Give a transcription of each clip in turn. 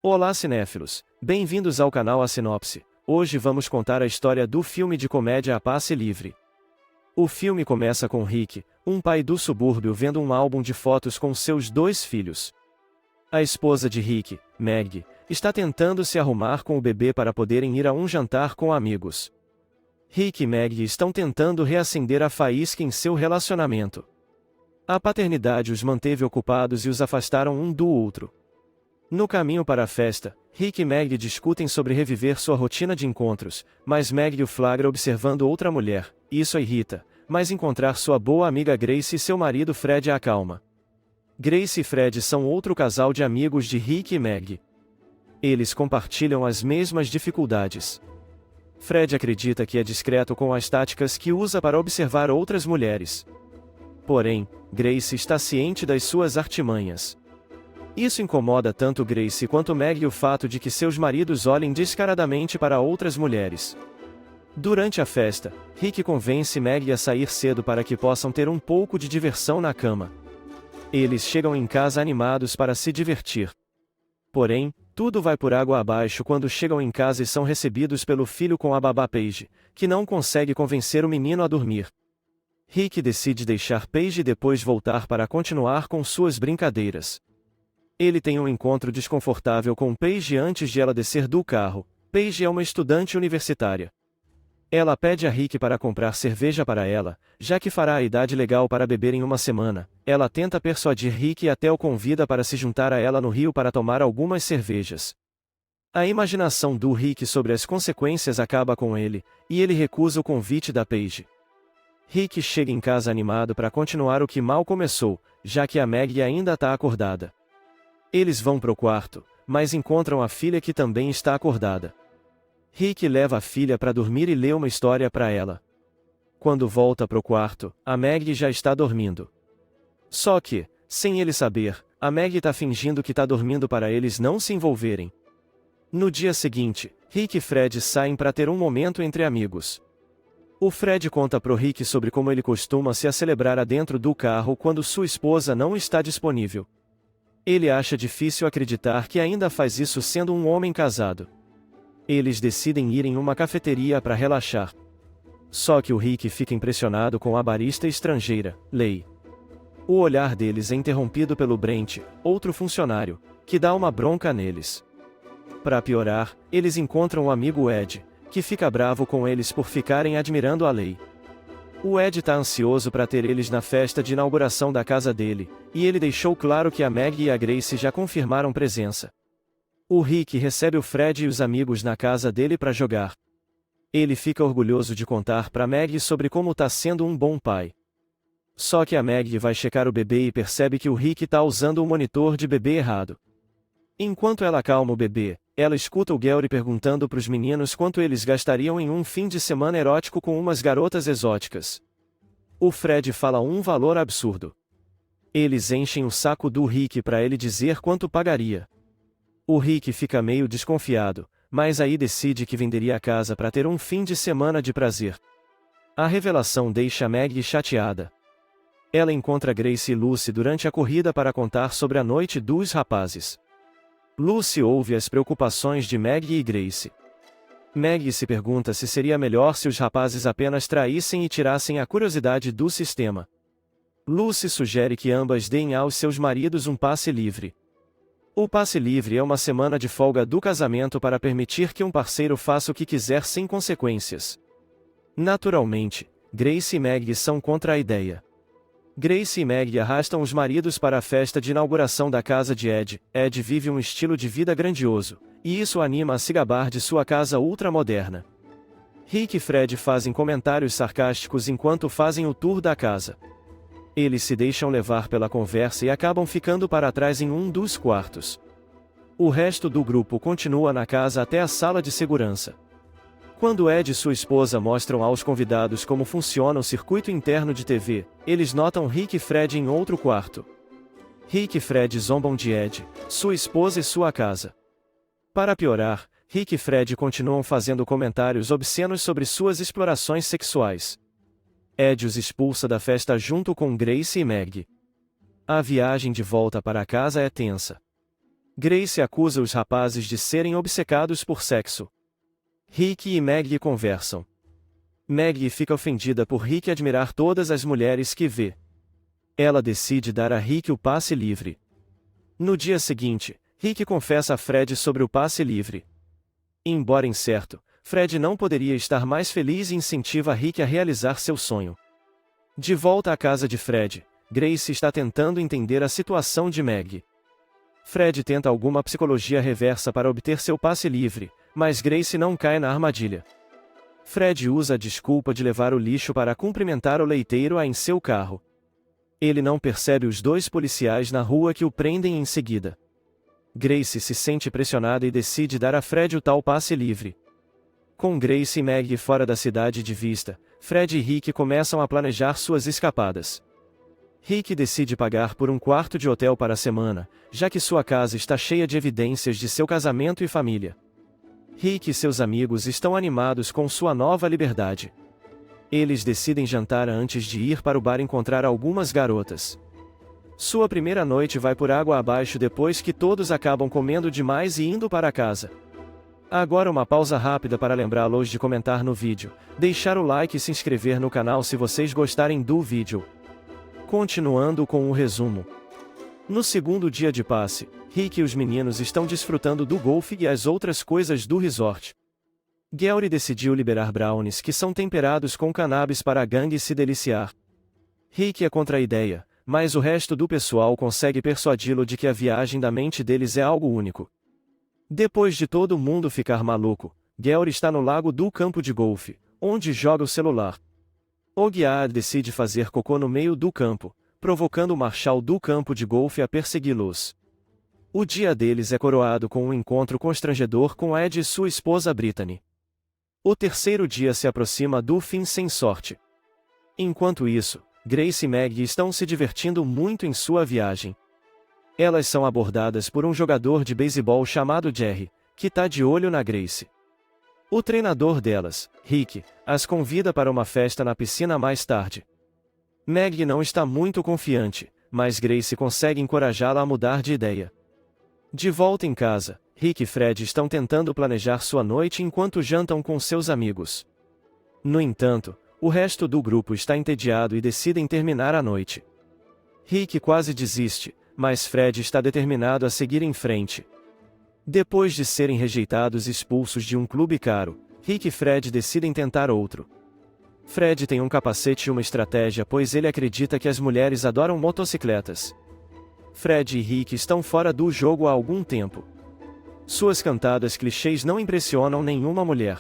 Olá cinéfilos, bem-vindos ao canal A Sinopse. Hoje vamos contar a história do filme de comédia A Passe Livre. O filme começa com Rick, um pai do subúrbio vendo um álbum de fotos com seus dois filhos. A esposa de Rick, Meg, está tentando se arrumar com o bebê para poderem ir a um jantar com amigos. Rick e Meg estão tentando reacender a faísca em seu relacionamento. A paternidade os manteve ocupados e os afastaram um do outro. No caminho para a festa, Rick e Meg discutem sobre reviver sua rotina de encontros, mas Meg o flagra observando outra mulher. Isso a irrita, mas encontrar sua boa amiga Grace e seu marido Fred a acalma. Grace e Fred são outro casal de amigos de Rick e Meg. Eles compartilham as mesmas dificuldades. Fred acredita que é discreto com as táticas que usa para observar outras mulheres. Porém, Grace está ciente das suas artimanhas. Isso incomoda tanto Grace quanto Meg o fato de que seus maridos olhem descaradamente para outras mulheres. Durante a festa, Rick convence Meg a sair cedo para que possam ter um pouco de diversão na cama. Eles chegam em casa animados para se divertir. Porém, tudo vai por água abaixo quando chegam em casa e são recebidos pelo filho com a babá Paige, que não consegue convencer o menino a dormir. Rick decide deixar Paige e depois voltar para continuar com suas brincadeiras. Ele tem um encontro desconfortável com Paige antes de ela descer do carro. Paige é uma estudante universitária. Ela pede a Rick para comprar cerveja para ela, já que fará a idade legal para beber em uma semana. Ela tenta persuadir Rick e até o convida para se juntar a ela no rio para tomar algumas cervejas. A imaginação do Rick sobre as consequências acaba com ele, e ele recusa o convite da Paige. Rick chega em casa animado para continuar o que mal começou, já que a Meg ainda está acordada. Eles vão pro quarto, mas encontram a filha que também está acordada. Rick leva a filha para dormir e lê uma história para ela. Quando volta pro quarto, a Meg já está dormindo. Só que, sem ele saber, a Meg tá fingindo que tá dormindo para eles não se envolverem. No dia seguinte, Rick e Fred saem para ter um momento entre amigos. O Fred conta pro Rick sobre como ele costuma se celebrar dentro do carro quando sua esposa não está disponível. Ele acha difícil acreditar que ainda faz isso sendo um homem casado. Eles decidem ir em uma cafeteria para relaxar. Só que o Rick fica impressionado com a barista estrangeira, Leigh. O olhar deles é interrompido pelo Brent, outro funcionário, que dá uma bronca neles. Para piorar, eles encontram o amigo Ed, que fica bravo com eles por ficarem admirando a Leigh. O Ed tá ansioso para ter eles na festa de inauguração da casa dele, e ele deixou claro que a Meg e a Grace já confirmaram presença. O Rick recebe o Fred e os amigos na casa dele para jogar. Ele fica orgulhoso de contar para Meg sobre como tá sendo um bom pai. Só que a Meg vai checar o bebê e percebe que o Rick tá usando o monitor de bebê errado. Enquanto ela acalma o bebê, ela escuta o Gary perguntando pros meninos quanto eles gastariam em um fim de semana erótico com umas garotas exóticas. O Fred fala um valor absurdo. Eles enchem o saco do Rick para ele dizer quanto pagaria. O Rick fica meio desconfiado, mas aí decide que venderia a casa para ter um fim de semana de prazer. A revelação deixa Meg chateada. Ela encontra Grace e Lucy durante a corrida para contar sobre a noite dos rapazes. Lucy ouve as preocupações de Meg e Grace. Meg se pergunta se seria melhor se os rapazes apenas traíssem e tirassem a curiosidade do sistema. Lucy sugere que ambas deem aos seus maridos um passe livre. O passe livre é uma semana de folga do casamento para permitir que um parceiro faça o que quiser sem consequências. Naturalmente, Grace e Meg são contra a ideia. Grace e Meg arrastam os maridos para a festa de inauguração da casa de Ed. Ed vive um estilo de vida grandioso, e isso anima a se gabar de sua casa ultramoderna. Rick e Fred fazem comentários sarcásticos enquanto fazem o tour da casa. Eles se deixam levar pela conversa e acabam ficando para trás em um dos quartos. O resto do grupo continua na casa até a sala de segurança. Quando Ed e sua esposa mostram aos convidados como funciona o circuito interno de TV, eles notam Rick e Fred em outro quarto. Rick e Fred zombam de Ed, sua esposa e sua casa. Para piorar, Rick e Fred continuam fazendo comentários obscenos sobre suas explorações sexuais. Ed os expulsa da festa junto com Grace e Meg. A viagem de volta para casa é tensa. Grace acusa os rapazes de serem obcecados por sexo. Rick e Maggie conversam. Maggie fica ofendida por Rick admirar todas as mulheres que vê. Ela decide dar a Rick o passe livre. No dia seguinte, Rick confessa a Fred sobre o passe livre. Embora incerto, Fred não poderia estar mais feliz e incentiva Rick a realizar seu sonho. De volta à casa de Fred, Grace está tentando entender a situação de Maggie. Fred tenta alguma psicologia reversa para obter seu passe livre, mas Grace não cai na armadilha. Fred usa a desculpa de levar o lixo para cumprimentar o leiteiro em seu carro. Ele não percebe os dois policiais na rua que o prendem em seguida. Grace se sente pressionada e decide dar a Fred o tal passe livre. Com Grace e Maggie fora da cidade de vista, Fred e Rick começam a planejar suas escapadas. Rick decide pagar por um quarto de hotel para a semana, já que sua casa está cheia de evidências de seu casamento e família. Rick e seus amigos estão animados com sua nova liberdade. Eles decidem jantar antes de ir para o bar encontrar algumas garotas. Sua primeira noite vai por água abaixo depois que todos acabam comendo demais e indo para casa. Agora uma pausa rápida para lembrá-los de comentar no vídeo, deixar o like e se inscrever no canal se vocês gostarem do vídeo. Continuando com o resumo. No segundo dia de passe, Rick e os meninos estão desfrutando do golfe e as outras coisas do resort. Gary decidiu liberar brownies que são temperados com cannabis para a gangue se deliciar. Rick é contra a ideia, mas o resto do pessoal consegue persuadi-lo de que a viagem da mente deles é algo único. Depois de todo mundo ficar maluco, Gary está no lago do campo de golfe, onde joga o celular. Ogiad decide fazer cocô no meio do campo, provocando o marshal do campo de golfe a persegui-los. O dia deles é coroado com um encontro constrangedor com Ed e sua esposa Brittany. O terceiro dia se aproxima do fim sem sorte. Enquanto isso, Grace e Maggie estão se divertindo muito em sua viagem. Elas são abordadas por um jogador de beisebol chamado Jerry, que está de olho na Grace. O treinador delas, Rick, as convida para uma festa na piscina mais tarde. Maggie não está muito confiante, mas Grace consegue encorajá-la a mudar de ideia. De volta em casa, Rick e Fred estão tentando planejar sua noite enquanto jantam com seus amigos. No entanto, o resto do grupo está entediado e decidem terminar a noite. Rick quase desiste, mas Fred está determinado a seguir em frente. Depois de serem rejeitados e expulsos de um clube caro, Rick e Fred decidem tentar outro. Fred tem um capacete e uma estratégia pois ele acredita que as mulheres adoram motocicletas. Fred e Rick estão fora do jogo há algum tempo. Suas cantadas clichês não impressionam nenhuma mulher.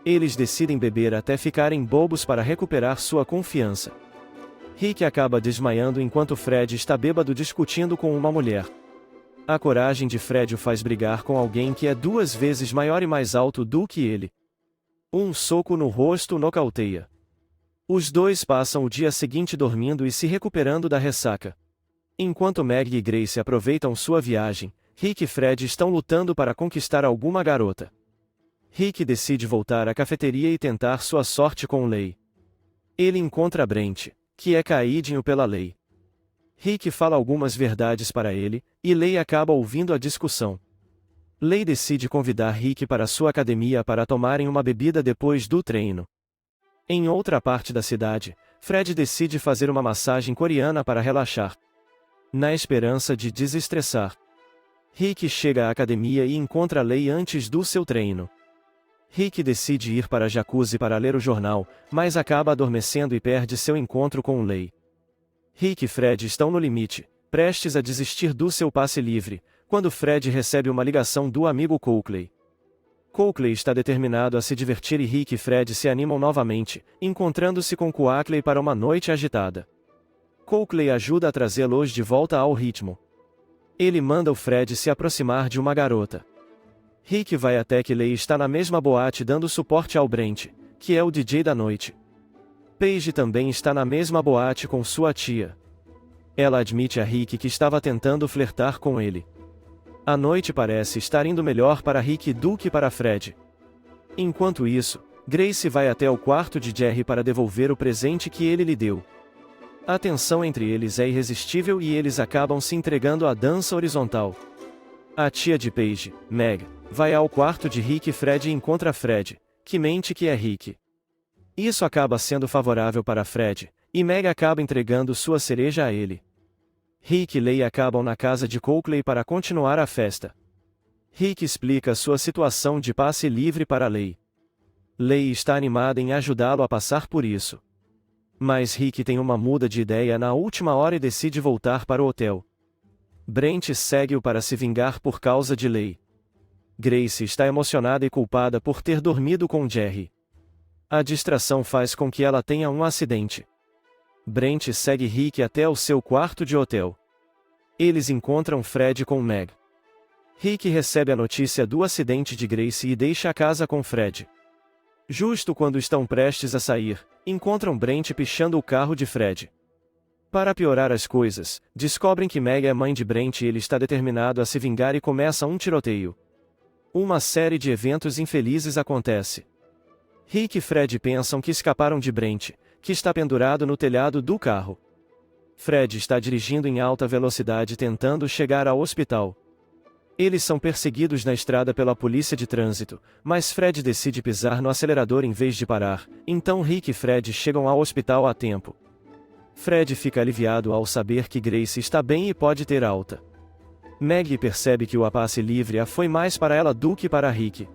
Eles decidem beber até ficarem bobos para recuperar sua confiança. Rick acaba desmaiando enquanto Fred está bêbado discutindo com uma mulher. A coragem de Fred o faz brigar com alguém que é 2 vezes maior e mais alto do que ele. Um soco no rosto o nocauteia. Os dois passam o dia seguinte dormindo e se recuperando da ressaca. Enquanto Maggie e Grace aproveitam sua viagem, Rick e Fred estão lutando para conquistar alguma garota. Rick decide voltar à cafeteria e tentar sua sorte com Leigh. Ele encontra Brent, que é caidinho pela lei. Rick fala algumas verdades para ele, e Leigh acaba ouvindo a discussão. Leigh decide convidar Rick para sua academia para tomarem uma bebida depois do treino. Em outra parte da cidade, Fred decide fazer uma massagem coreana para relaxar. Na esperança de desestressar. Rick chega à academia e encontra Leigh antes do seu treino. Rick decide ir para a jacuzzi para ler o jornal, mas acaba adormecendo e perde seu encontro com Leigh. Rick e Fred estão no limite, prestes a desistir do seu passe livre, quando Fred recebe uma ligação do amigo Coakley. Coakley está determinado a se divertir e Rick e Fred se animam novamente, encontrando-se com Coakley para uma noite agitada. Coakley ajuda a trazê-los de volta ao ritmo. Ele manda o Fred se aproximar de uma garota. Rick vai até que Leigh está na mesma boate dando suporte ao Brent, que é o DJ da noite. Paige também está na mesma boate com sua tia. Ela admite a Rick que estava tentando flertar com ele. A noite parece estar indo melhor para Rick do que para Fred. Enquanto isso, Grace vai até o quarto de Jerry para devolver o presente que ele lhe deu. A tensão entre eles é irresistível e eles acabam se entregando à dança horizontal. A tia de Paige, Meg, vai ao quarto de Rick e Fred e encontra Fred, que mente que é Rick. Isso acaba sendo favorável para Fred, e Meg acaba entregando sua cereja a ele. Rick e Leigh acabam na casa de Coakley para continuar a festa. Rick explica sua situação de passe livre para Leigh. Leigh está animada em ajudá-lo a passar por isso. Mas Rick tem uma muda de ideia na última hora e decide voltar para o hotel. Brent segue-o para se vingar por causa de Leigh. Grace está emocionada e culpada por ter dormido com Jerry. A distração faz com que ela tenha um acidente. Brent segue Rick até o seu quarto de hotel. Eles encontram Fred com Meg. Rick recebe a notícia do acidente de Grace e deixa a casa com Fred. Justo quando estão prestes a sair, encontram Brent pichando o carro de Fred. Para piorar as coisas, descobrem que Meg é mãe de Brent e ele está determinado a se vingar e começa um tiroteio. Uma série de eventos infelizes acontece. Rick e Fred pensam que escaparam de Brent, que está pendurado no telhado do carro. Fred está dirigindo em alta velocidade tentando chegar ao hospital. Eles são perseguidos na estrada pela polícia de trânsito, mas Fred decide pisar no acelerador em vez de parar, então Rick e Fred chegam ao hospital a tempo. Fred fica aliviado ao saber que Grace está bem e pode ter alta. Meg percebe que o passe livre foi mais para ela do que para Rick.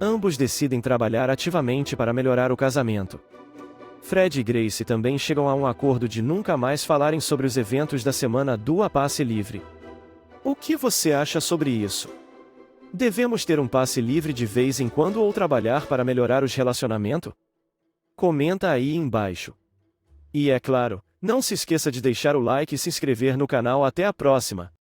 Ambos decidem trabalhar ativamente para melhorar o casamento. Fred e Grace também chegam a um acordo de nunca mais falarem sobre os eventos da semana do passe livre. O que você acha sobre isso? Devemos ter um passe livre de vez em quando ou trabalhar para melhorar os relacionamentos? Comenta aí embaixo. E é claro, não se esqueça de deixar o like e se inscrever no canal. Até a próxima!